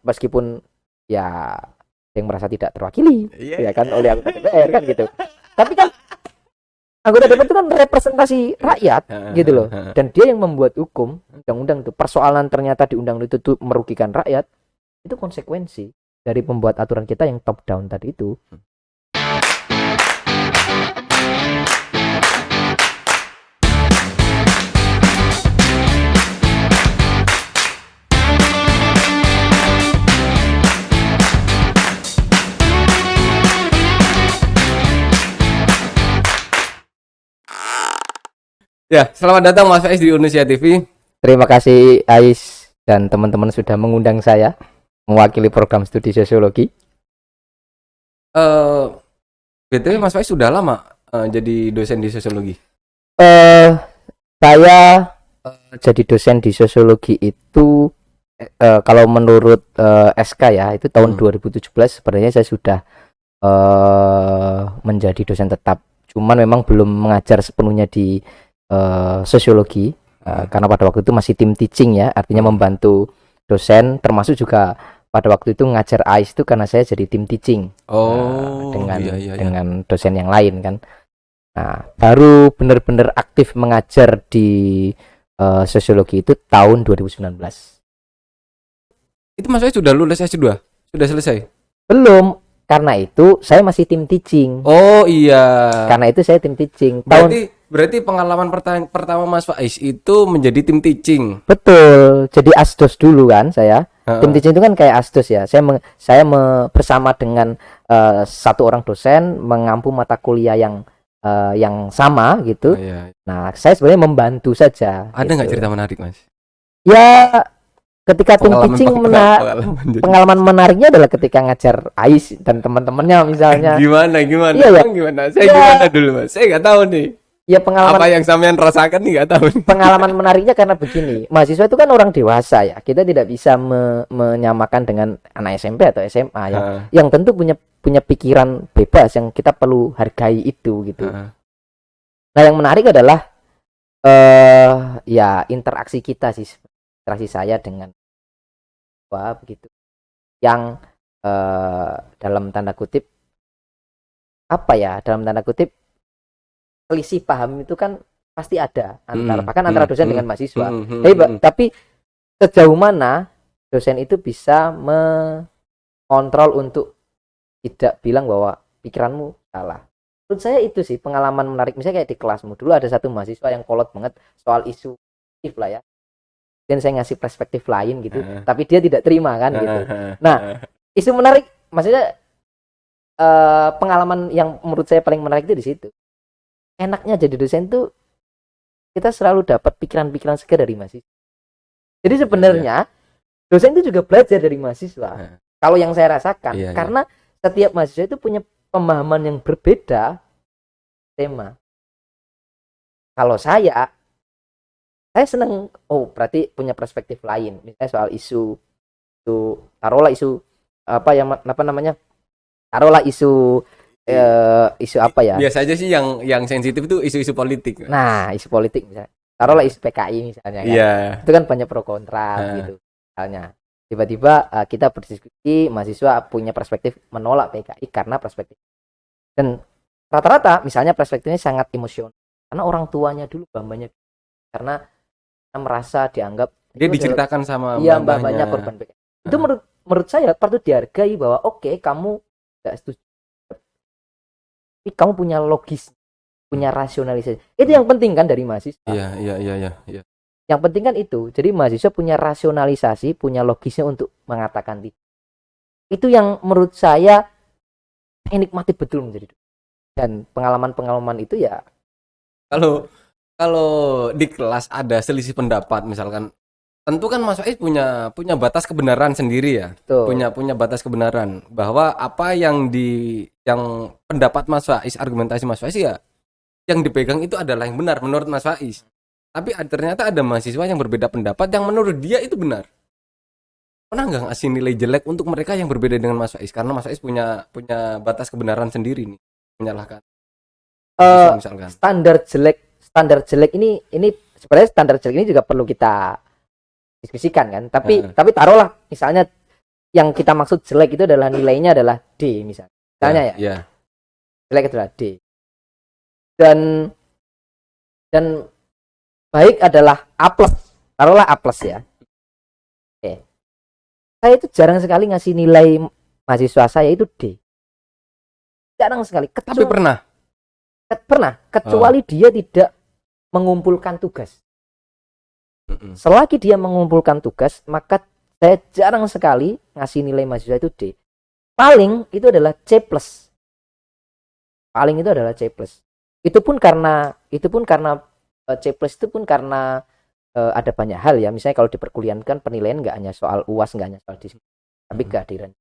meskipun ya yang merasa tidak terwakili ya kan oleh anggota DPR kan gitu. Tapi kan anggota DPR itu kan representasi rakyat gitu loh. Dan dia yang membuat hukum, undang-undang itu. Persoalan ternyata di undang-undang itu merugikan rakyat, itu konsekuensi dari pembuat aturan kita yang top down tadi itu. Ya, selamat datang Mas Faiz di Indonesia TV. Terima kasih Ais dan teman-teman sudah mengundang saya mewakili program studi sosiologi. BTW Mas Faiz sudah lama jadi dosen di sosiologi. Saya jadi dosen di sosiologi itu kalau menurut SK ya itu tahun 2017 sebenarnya saya sudah menjadi dosen tetap. Cuman memang belum mengajar sepenuhnya di sosiologi karena pada waktu itu masih tim teaching ya, artinya membantu dosen, termasuk juga pada waktu itu ngajar AIS itu karena saya jadi tim teaching dengan dosen yang lain kan. Nah, baru benar-benar aktif mengajar di sosiologi itu tahun 2019. Itu Mas Faiz sudah lulus S2? Sudah selesai? Belum, karena itu saya masih tim teaching. Oh iya. Karena itu saya tim teaching. Berarti pengalaman pertama Mas Faiz itu menjadi tim teaching. Betul. Jadi asdos dulu kan saya. Tim teaching itu kan kayak asdos ya. Saya bersama dengan satu orang dosen mengampu mata kuliah yang sama gitu. Iya. Nah, saya sebenarnya membantu saja. Ada nggak gitu. cerita menarik, Mas? Ya, ketika tim teaching pengalaman menariknya adalah ketika ngajar AIS dan teman-temannya misalnya. Gimana? Iya, ya. Gimana? Saya gimana dulu, Mas? Saya nggak tahu nih. Ya pengalaman apa yang sampean rasakan nih nggak tahu. Pengalaman menariknya karena begini, mahasiswa itu kan orang dewasa ya, kita tidak bisa menyamakan dengan anak SMP atau SMA ya, yang tentu punya pikiran bebas yang kita perlu hargai itu gitu. Nah yang menarik adalah ya interaksi kita sih, interaksi saya dengan begitu, yang dalam tanda kutip selisih paham itu kan pasti ada antara dosen dengan mahasiswa. Tapi sejauh mana dosen itu bisa mengontrol untuk tidak bilang bahwa pikiranmu salah. Menurut saya itu sih pengalaman menarik. Misalnya kayak di kelasmu dulu ada satu mahasiswa yang kolot banget soal isu lah ya. Dan saya ngasih perspektif lain gitu, tapi dia tidak terima kan gitu. Nah, isu menarik maksudnya pengalaman yang menurut saya paling menarik itu di situ. Enaknya jadi dosen tuh kita selalu dapat pikiran-pikiran segar dari mahasiswa. Jadi sebenarnya dosen itu juga belajar dari mahasiswa. Kalau yang saya rasakan, karena setiap mahasiswa itu punya pemahaman yang berbeda tema. Kalau saya senang, berarti punya perspektif lain. Misalnya soal isu taruhlah isu isu apa ya? Biasanya sih yang sensitif itu isu-isu politik. Nah, isu politik misalnya. Taruhlah isu PKI misalnya kan. Itu kan banyak pro kontra gitu. Misalnya tiba-tiba kita berdiskusi, mahasiswa punya perspektif menolak PKI karena perspektif. Dan rata-rata misalnya perspektifnya sangat emosional. Karena orang tuanya dulu mbahnya karena merasa dianggap dia diceritakan sama mbahnya korban PKI. Itu menurut saya patut dihargai bahwa kamu enggak setuju. Tapi kamu punya logis, punya rasionalisasi. Itu yang penting kan dari mahasiswa. Iya. Yang penting kan itu. Jadi mahasiswa punya rasionalisasi, punya logisnya untuk mengatakan tidak. Itu yang menurut saya nikmati betul menjadi dosen. Dan pengalaman-pengalaman itu ya. Kalau di kelas ada selisih pendapat misalkan, tentu kan Mas Faiz punya batas kebenaran sendiri ya. Punya batas kebenaran bahwa apa yang pendapat Mas Faiz, argumentasi Mas Faiz ya yang dipegang itu adalah yang benar menurut Mas Faiz. Tapi ternyata ada mahasiswa yang berbeda pendapat yang menurut dia itu benar. Pernah nggak ngasih nilai jelek untuk mereka yang berbeda dengan Mas Faiz karena Mas Faiz punya batas kebenaran sendiri nih, menyalahkan misalkan. Standar jelek ini sebenarnya standar jelek ini juga perlu kita diskusikan kan. Tapi taruhlah misalnya yang kita maksud jelek itu adalah nilainya adalah D misalnya ya. Jelek adalah D. Dan baik adalah A+. Taruhlah A+ ya. Oke. Saya itu jarang sekali ngasih nilai mahasiswa saya itu D. Jarang sekali. Tapi pernah, kecuali dia tidak mengumpulkan tugas. Selagi dia mengumpulkan tugas, maka saya jarang sekali ngasih nilai mahasiswa itu D. Paling itu adalah C+. Itu pun karena C+ itu pun karena ada banyak hal ya. Misalnya kalau di perkuliahan kan penilaian nggak hanya soal UAS, nggak hanya soal disiplin, tapi kehadiran.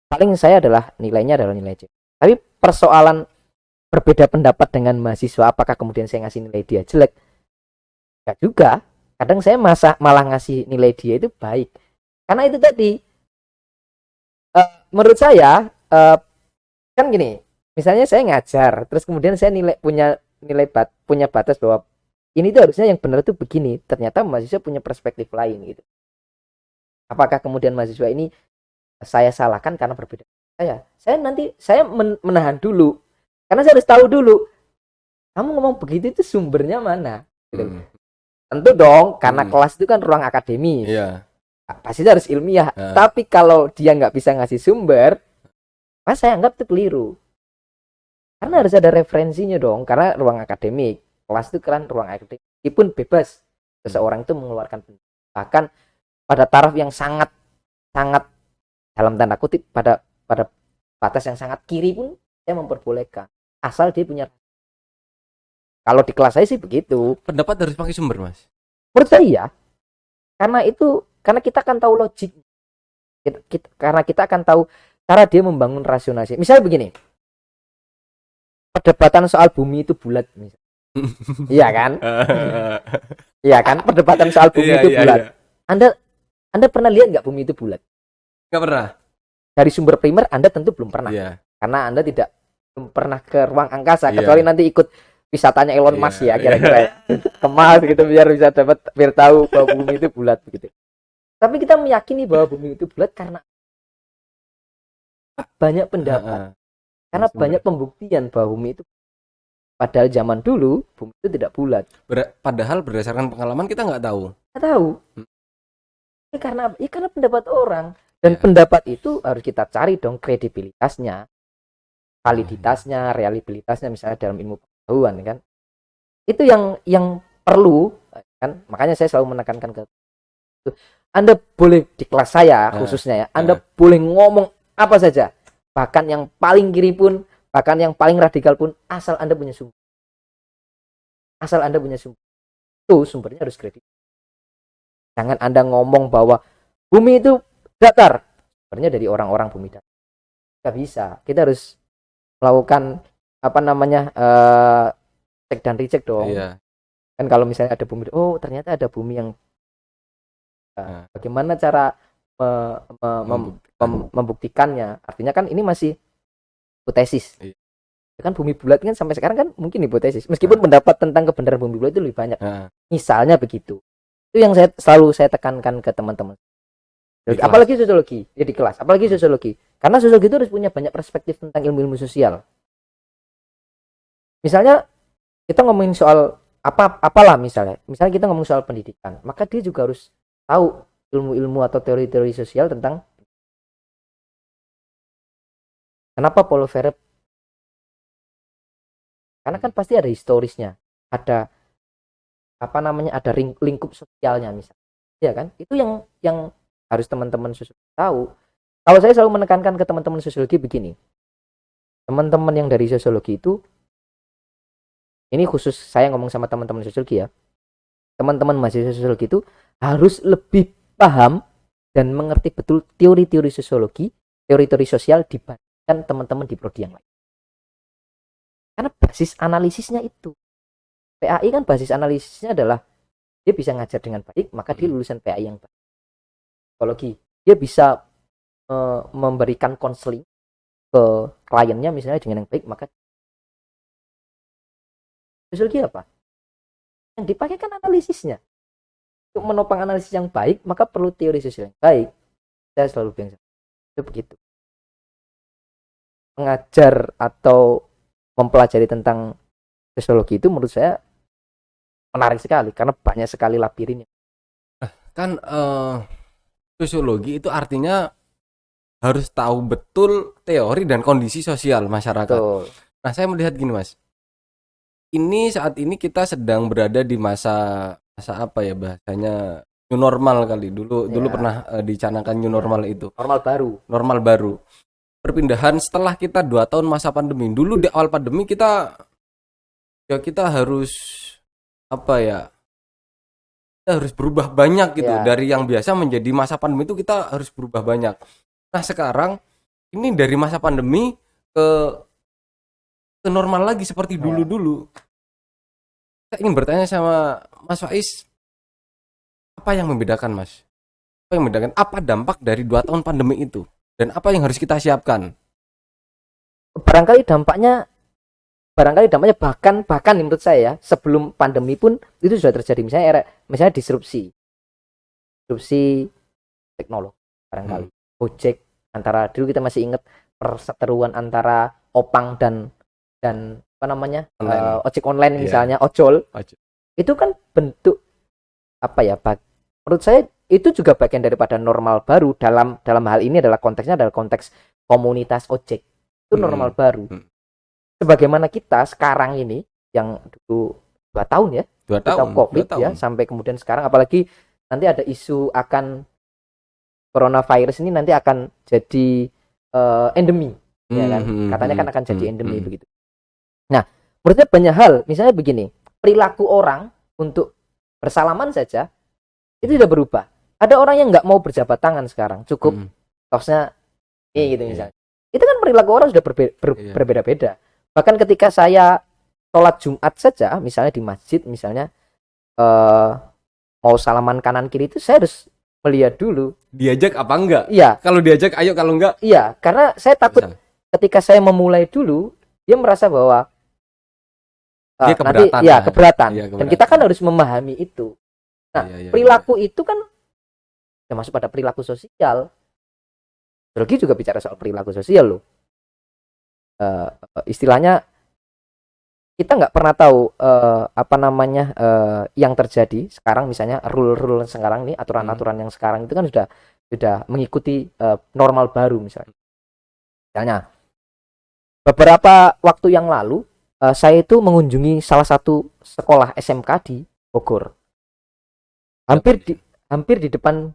Paling saya adalah nilainya adalah nilai C. Tapi persoalan berbeda pendapat dengan mahasiswa, apakah kemudian saya ngasih nilai dia jelek? Enggak juga. Kadang saya malah ngasih nilai dia itu baik. Karena itu tadi, menurut saya kan gini, misalnya saya ngajar, terus kemudian saya punya batas bahwa ini tuh harusnya yang benar tuh begini. Ternyata mahasiswa punya perspektif lain gitu. Apakah kemudian mahasiswa ini saya salahkan karena berbeda? Saya menahan dulu, karena saya harus tahu dulu kamu ngomong begitu itu sumbernya mana gitu. Tentu dong, karena kelas itu kan ruang akademis, pasti harus ilmiah. Tapi kalau dia nggak bisa ngasih sumber, mas saya anggap itu keliru, karena harus ada referensinya dong. Karena ruang akademik, kelas itu kan ruang akademik, meskipun bebas seseorang itu mengeluarkan pendapat, bahkan pada taraf yang sangat dalam tanda kutip pada batas yang sangat kiri pun saya memperbolehkan, asal dia punya. Kalau di kelas saya sih begitu. Pendapat harus pakai sumber, Mas. Menurut saya, karena kita akan tahu logik, karena kita akan tahu cara dia membangun rasionalisasi. Misalnya begini, perdebatan soal bumi itu bulat, iya kan? Iya kan? Perdebatan soal bumi itu bulat. Anda pernah lihat nggak bumi itu bulat? Nggak pernah. Dari sumber primer Anda tentu belum pernah, karena Anda belum pernah ke ruang angkasa, kecuali nanti ikut wisatanya Elon Musk ya, kira-kira ke Mars gitu, biar tahu bahwa bumi itu bulat begitu. Tapi kita meyakini bahwa bumi itu bulat karena banyak pendapat, karena banyak pembuktian bahwa bumi itu. Padahal zaman dulu bumi itu tidak bulat. Padahal berdasarkan pengalaman kita nggak tahu. Karena pendapat orang. Dan pendapat itu harus kita cari dong kredibilitasnya, validitasnya, reliabilitasnya, misalnya dalam ilmu pengetahuan kan. Itu yang perlu kan. Makanya saya selalu menekankan ke itu. Anda boleh di kelas saya khususnya ya, Anda boleh ngomong apa saja, bahkan yang paling kiri pun, bahkan yang paling radikal pun, asal Anda punya sumber. Itu sumbernya harus kredibel. Jangan Anda ngomong bahwa bumi itu datar, sebenarnya dari orang-orang bumi datar. Nggak bisa. Kita harus melakukan cek dan recheck dong. Kan kalau misalnya ada bumi, ternyata ada bumi yang bagaimana cara membuktikannya? Artinya kan ini masih hipotesis. Kan bumi bulat kan sampai sekarang kan mungkin hipotesis. Meskipun pendapat tentang kebenaran bumi bulat itu lebih banyak. Misalnya begitu. Itu yang selalu saya tekankan ke teman-teman. Apalagi sosiologi ya di kelas, apalagi sosiologi, karena sosiologi itu harus punya banyak perspektif tentang ilmu-ilmu sosial. Misalnya kita ngomongin soal apalah misalnya kita ngomong soal pendidikan, maka dia juga harus tahu ilmu-ilmu atau teori-teori sosial tentang kenapa Paulo Freire, karena kan pasti ada historisnya, ada ada lingkup sosialnya misalnya, ya kan? Itu yang harus teman-teman sosiologi tahu. Kalau saya selalu menekankan ke teman-teman sosiologi begini, teman-teman yang dari sosiologi itu, ini khusus saya ngomong sama teman-teman sosiologi ya, teman-teman mahasiswa sosiologi itu harus lebih paham dan mengerti betul teori-teori sosiologi, teori-teori sosial dibandingkan teman-teman di prodi yang lain. Karena basis analisisnya itu, PAI kan basis analisisnya adalah dia bisa ngajar dengan baik, maka dia lulusan PAI yang baik. Psikologi, dia bisa memberikan konseling ke kliennya misalnya dengan yang baik, maka sosiologi apa? Yang dipakai kan analisisnya. untuk menopang analisis yang baik, maka perlu teori sosial yang baik. Saya selalu bilang itu begitu. Mengajar atau mempelajari tentang sosiologi itu menurut saya menarik sekali karena banyak sekali labirinnya. Kan sosiologi itu artinya harus tahu betul teori dan kondisi sosial masyarakat. Betul. Nah, saya melihat gini, Mas. Ini saat ini kita sedang berada di masa apa ya bahasanya, new normal kali. Dulu pernah dicanangkan new normal itu. Normal baru. Perpindahan setelah kita 2 tahun masa pandemi. Dulu di awal pandemi kita harus apa ya? Kita harus berubah banyak gitu. Dari yang biasa menjadi masa pandemi itu kita harus berubah banyak. Nah, sekarang ini dari masa pandemi ke normal lagi seperti dulu-dulu. Saya ingin bertanya sama Mas Faiz, apa yang membedakan, Mas? Apa yang membedakan? Apa dampak dari 2 tahun pandemi itu? Dan apa yang harus kita siapkan? Barangkali dampaknya bahkan menurut saya sebelum pandemi pun itu sudah terjadi. Misalnya disrupsi teknologi barangkali. Gojek, antara dulu kita masih ingat perseteruan antara Opang dan apa namanya ojek online misalnya, ojol. Itu kan bentuk apa ya, menurut saya itu juga bagian daripada normal baru. Dalam hal ini adalah konteksnya adalah konteks komunitas ojek, itu normal baru. Sebagaimana kita sekarang ini yang dulu 2 tahun ya, 2 tahun COVID 2 tahun. Ya, sampai kemudian sekarang, apalagi nanti ada isu akan coronavirus ini nanti akan jadi endemi, ya kan? Katanya kan akan jadi endemi begitu. Nah, menurutnya banyak hal, misalnya begini, perilaku orang untuk bersalaman saja itu sudah berubah. Ada orang yang nggak mau berjabat tangan sekarang, cukup tosnya gitu misalnya. Itu kan perilaku orang sudah berbeda-beda. Bahkan ketika saya sholat Jumat saja, misalnya di masjid, misalnya mau salaman kanan kiri itu saya harus melihat dulu. Diajak apa enggak? Iya. Kalau diajak ayo, kalau enggak? Iya, karena saya takut ketika saya memulai dulu, dia merasa bahwa dia keberatan. Nanti keberatan. Dan kita kan harus memahami itu. Nah, perilaku itu kan ya masuk pada perilaku sosial. Sosiologi juga bicara soal perilaku sosial loh. Istilahnya kita nggak pernah tahu yang terjadi sekarang, misalnya rule sekarang nih, aturan-aturan yang sekarang itu kan sudah mengikuti normal baru misalnya. Misalnya beberapa waktu yang lalu saya itu mengunjungi salah satu sekolah SMK di Bogor. Hampir di depan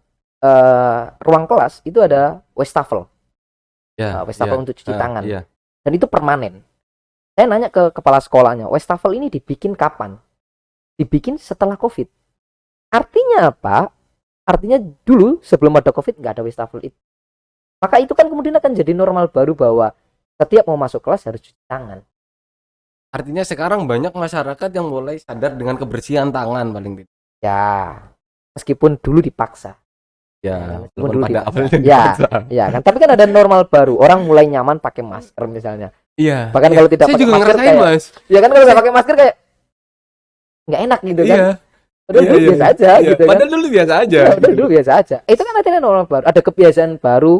ruang kelas itu ada wastafel. Wastafel untuk cuci tangan. Dan itu permanen. Saya nanya ke kepala sekolahnya, wastafel ini dibikin kapan? Dibikin setelah COVID. Artinya apa? Artinya dulu sebelum ada COVID nggak ada wastafel itu. Maka itu kan kemudian akan jadi normal baru bahwa setiap mau masuk kelas harus cuci tangan. Artinya sekarang banyak masyarakat yang mulai sadar dengan kebersihan tangan paling tidak. Ya, meskipun dulu dipaksa. Ya, meskipun dulu pada dipaksa. Ya kan. Tapi kan ada normal baru. Orang mulai nyaman pakai masker misalnya. Iya. Bahkan kalau tidak pakai masker kayak, Mas. Ya kan kalau tidak pakai masker kayak nggak enak gitu kan. Padahal dulu biasa aja gitu kan. Padahal dulu biasa aja. Ya, padahal dulu biasa aja. Itu kan artinya normal baru. Ada kebiasaan baru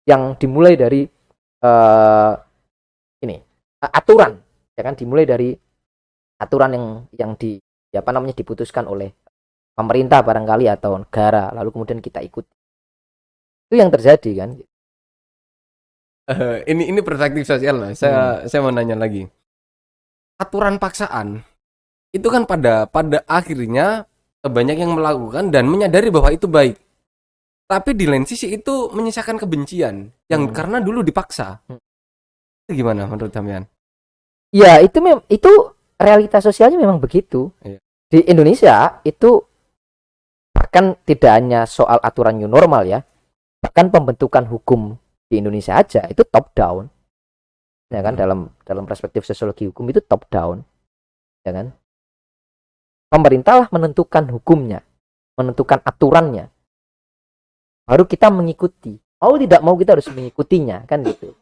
yang dimulai dari aturan. Ya kan, dimulai dari aturan yang diputuskan oleh pemerintah barangkali atau negara, lalu kemudian kita ikut. Itu yang terjadi kan. Ini perspektif sosial, Mas. Saya mau nanya lagi. Aturan paksaan itu kan pada akhirnya banyak yang melakukan dan menyadari bahwa itu baik. Tapi di lain sisi itu menyisakan kebencian yang karena dulu dipaksa. Itu gimana menurut Damian? Ya, itu realitas sosialnya memang begitu. Iya. Di Indonesia itu bahkan tidak hanya soal aturan new normal ya, bahkan pembentukan hukum di Indonesia aja itu top down, ya kan. Dalam perspektif sosiologi hukum itu top down, ya kan. Pemerintah lah menentukan hukumnya, menentukan aturannya, baru kita mengikuti. Mau tidak mau kita harus mengikutinya, kan gitu.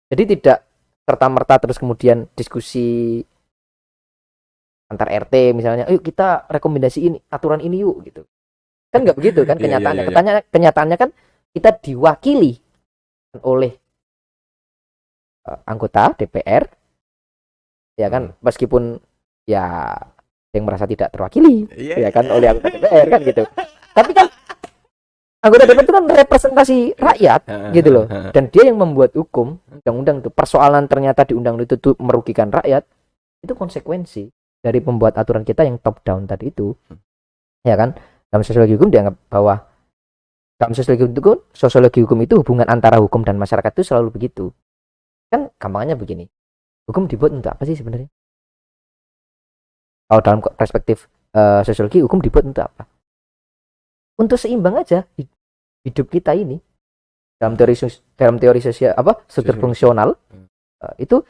Jadi tidak serta-merta terus kemudian diskusi antar RT misalnya, yuk kita rekomendasi ini aturan ini yuk gitu. Kan nggak begitu kan kenyataannya. Kenyataannya kan kita diwakili oleh anggota DPR, ya kan, meskipun ya yang merasa tidak terwakili, ya kan, oleh anggota DPR kan gitu. Tapi kan anggota DPR itu kan representasi rakyat gitu loh, dan dia yang membuat hukum undang-undang itu. Persoalan ternyata di undang-undang itu merugikan rakyat, itu konsekuensi dari pembuat aturan kita yang top down tadi itu, ya kan. Dalam sosiologi hukum dianggap bahwa dalam sosiologi hukum itu hubungan antara hukum dan masyarakat itu selalu begitu. Kan gampangnya begini, hukum dibuat untuk apa sih sebenarnya? Kalau dalam perspektif sosiologi, hukum dibuat untuk apa? Untuk seimbang aja hidup kita ini. Dalam teori sosial struktur fungsional, itu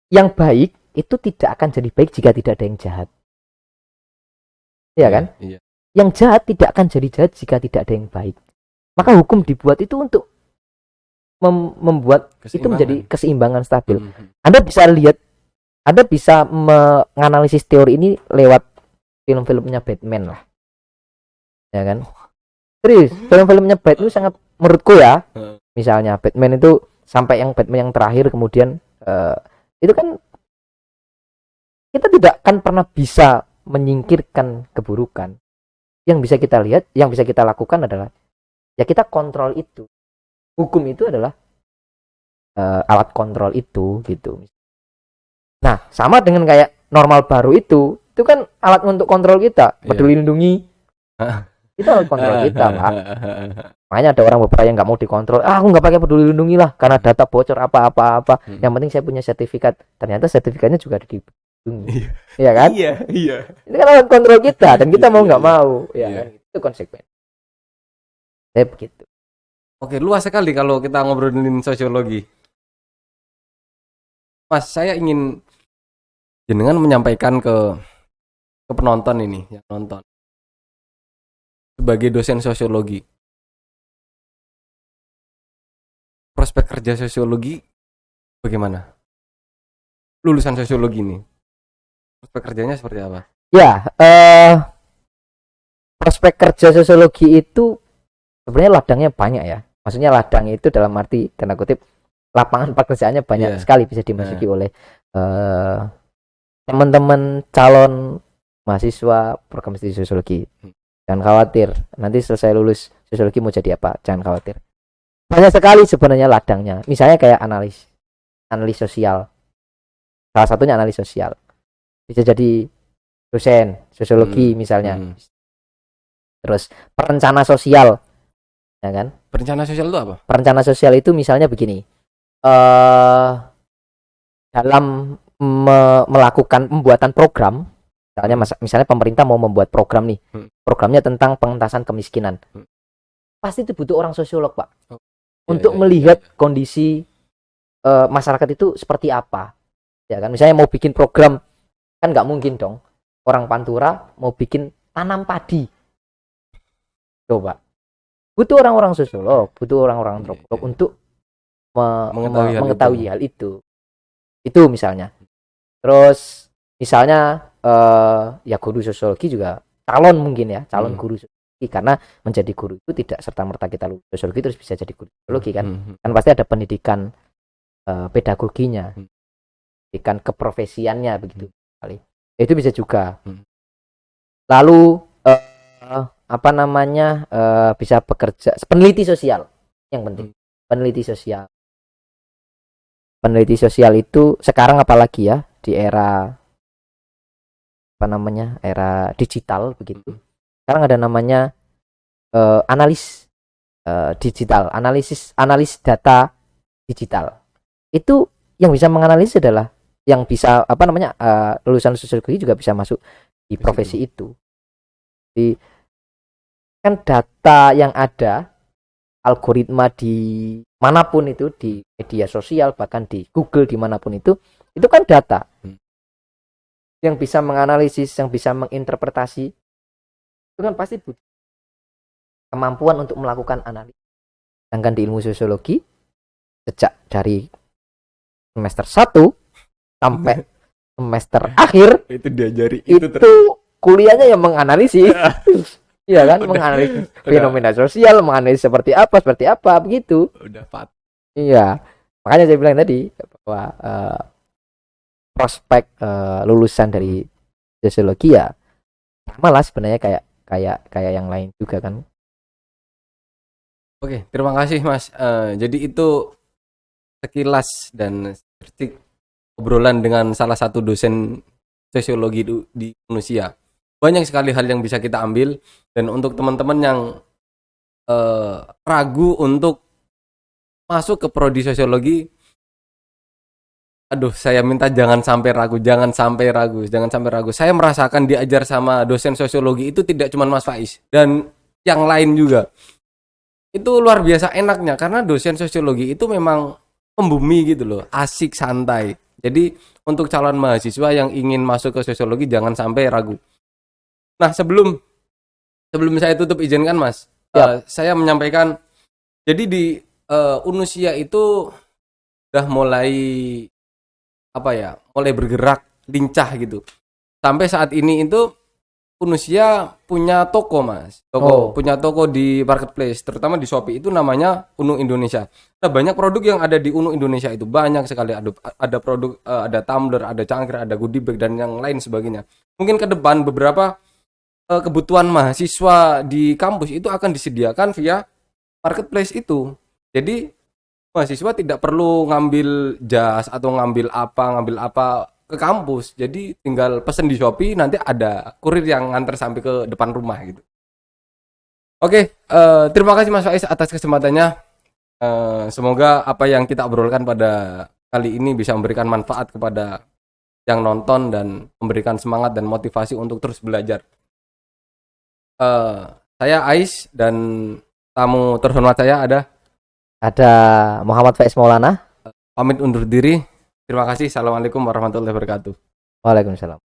yang baik itu tidak akan jadi baik jika tidak ada yang jahat. Iya kan? Iya. Yang jahat tidak akan jadi jahat jika tidak ada yang baik. Maka hukum dibuat itu untuk membuat itu menjadi keseimbangan stabil. Anda bisa lihat, Anda bisa menganalisis teori ini lewat film-filmnya Batman lah. Ya kan? Serius, film-filmnya Batman itu sangat, menurutku ya, misalnya Batman itu sampai yang Batman yang terakhir kemudian itu kan kita tidak akan pernah bisa menyingkirkan keburukan. Yang bisa kita lihat, yang bisa kita lakukan adalah ya kita kontrol itu. Hukum itu adalah alat kontrol itu gitu. Nah, sama dengan kayak normal baru itu kan alat untuk kontrol kita. Peduli lindungi itu alat kontrol kita, Pak. Makanya ada orang beberapa yang nggak mau dikontrol. Aku nggak pakai peduli lindungi lah karena data bocor apa. Yang penting saya punya sertifikat. Ternyata sertifikatnya juga ada di iya kan? Iya. Itu kan alat kontrol kita dan kita mau nggak mau, ya kan? Itu konsekuensi. Begitu. Oke, luas sekali kalau kita ngobrolin sosiologi. Mas, saya ingin jenengan menyampaikan ke penonton ini, yang nonton. Sebagai dosen sosiologi, prospek kerja sosiologi bagaimana? Lulusan sosiologi ini, prospek kerjanya seperti apa? Ya, prospek kerja sosiologi itu sebenarnya ladangnya banyak ya. Maksudnya ladangnya itu dalam arti tanda kutip lapangan pekerjaannya banyak sekali bisa dimasuki oleh teman-teman calon mahasiswa program studi sosiologi. Jangan khawatir, nanti selesai lulus sosiologi mau jadi apa? Jangan khawatir. Banyak sekali sebenarnya ladangnya. Misalnya kayak analis sosial. Salah satunya analis sosial. Bisa jadi dosen sosiologi misalnya. Terus perencana sosial, ya kan? Perencana sosial itu apa? Perencana sosial itu misalnya begini, dalam melakukan pembuatan program, misalnya pemerintah mau membuat program nih, programnya tentang pengentasan kemiskinan, pasti itu butuh orang sosiolog, Pak, untuk melihat kondisi masyarakat itu seperti apa, ya kan? Misalnya mau bikin program, kan nggak mungkin dong orang Pantura mau bikin tanam padi, coba. Butuh orang-orang sosiolog, butuh orang-orang antropolog untuk mengetahui hal itu. Itu misalnya. Terus misalnya ya guru sosiologi juga calon mungkin ya, calon guru sosiologi, karena menjadi guru itu tidak serta-merta kita lulus sosiologi terus bisa jadi guru sosiologi kan. Kan pasti ada pendidikan pedagoginya. Pendidikan keprofesiannya begitu kali. Itu bisa juga. Lalu bisa bekerja peneliti sosial yang penting. Peneliti sosial itu sekarang apalagi ya di era era digital begitu. Sekarang ada namanya analis digital, analis data digital. Itu yang bisa menganalisis adalah yang bisa lulusan sosiologi juga bisa masuk di profesi itu. Kan data yang ada, algoritma di manapun itu, di media sosial bahkan di Google dimanapun itu kan data yang bisa menganalisis, yang bisa menginterpretasi, itu kan pasti butuh kemampuan untuk melakukan analisis. Sedangkan di ilmu sosiologi sejak dari semester 1 sampai semester akhir itu diajari itu kuliahnya yang menganalisis. Iya kan, menganalisis fenomena sosial, menganalisis seperti apa begitu. Udah pat. Iya, makanya saya bilang tadi bahwa prospek lulusan dari sosiologi ya sama lah sebenarnya kayak yang lain juga kan. Oke, terima kasih Mas. Jadi itu sekilas dan sedikit obrolan dengan salah satu dosen sosiologi di Indonesia. Banyak sekali hal yang bisa kita ambil, dan untuk teman-teman yang ragu untuk masuk ke prodi sosiologi, aduh, saya minta jangan sampai ragu. Saya merasakan diajar sama dosen sosiologi itu tidak cuma Mas Faiz dan yang lain juga. Itu luar biasa enaknya karena dosen sosiologi itu memang membumi gitu loh, asik, santai. Jadi untuk calon mahasiswa yang ingin masuk ke sosiologi jangan sampai ragu. Nah, sebelum saya tutup, izinkan Mas, saya menyampaikan, jadi di Unusia itu udah mulai mulai bergerak lincah gitu. Sampai saat ini itu Unusia punya toko, Mas. Punya toko di marketplace, terutama di Shopee itu namanya Unu Indonesia. Nah, banyak produk yang ada di Unu Indonesia itu banyak sekali. Ada produk, ada tumbler, ada cangkir, ada goodie bag dan yang lain sebagainya. Mungkin ke depan beberapa kebutuhan mahasiswa di kampus itu akan disediakan via marketplace itu. Jadi mahasiswa tidak perlu ngambil jas atau ngambil apa ke kampus. Jadi tinggal pesen di Shopee, nanti ada kurir yang nganter sampai ke depan rumah gitu. Oke, terima kasih Mas Faiz atas kesempatannya. Semoga apa yang kita obrolkan pada kali ini bisa memberikan manfaat kepada yang nonton dan memberikan semangat dan motivasi untuk terus belajar. Saya Ais dan tamu terhormat saya ada Muhammad Faiz Maulana. Pamit undur diri. Terima kasih. Assalamualaikum warahmatullahi wabarakatuh. Waalaikumsalam.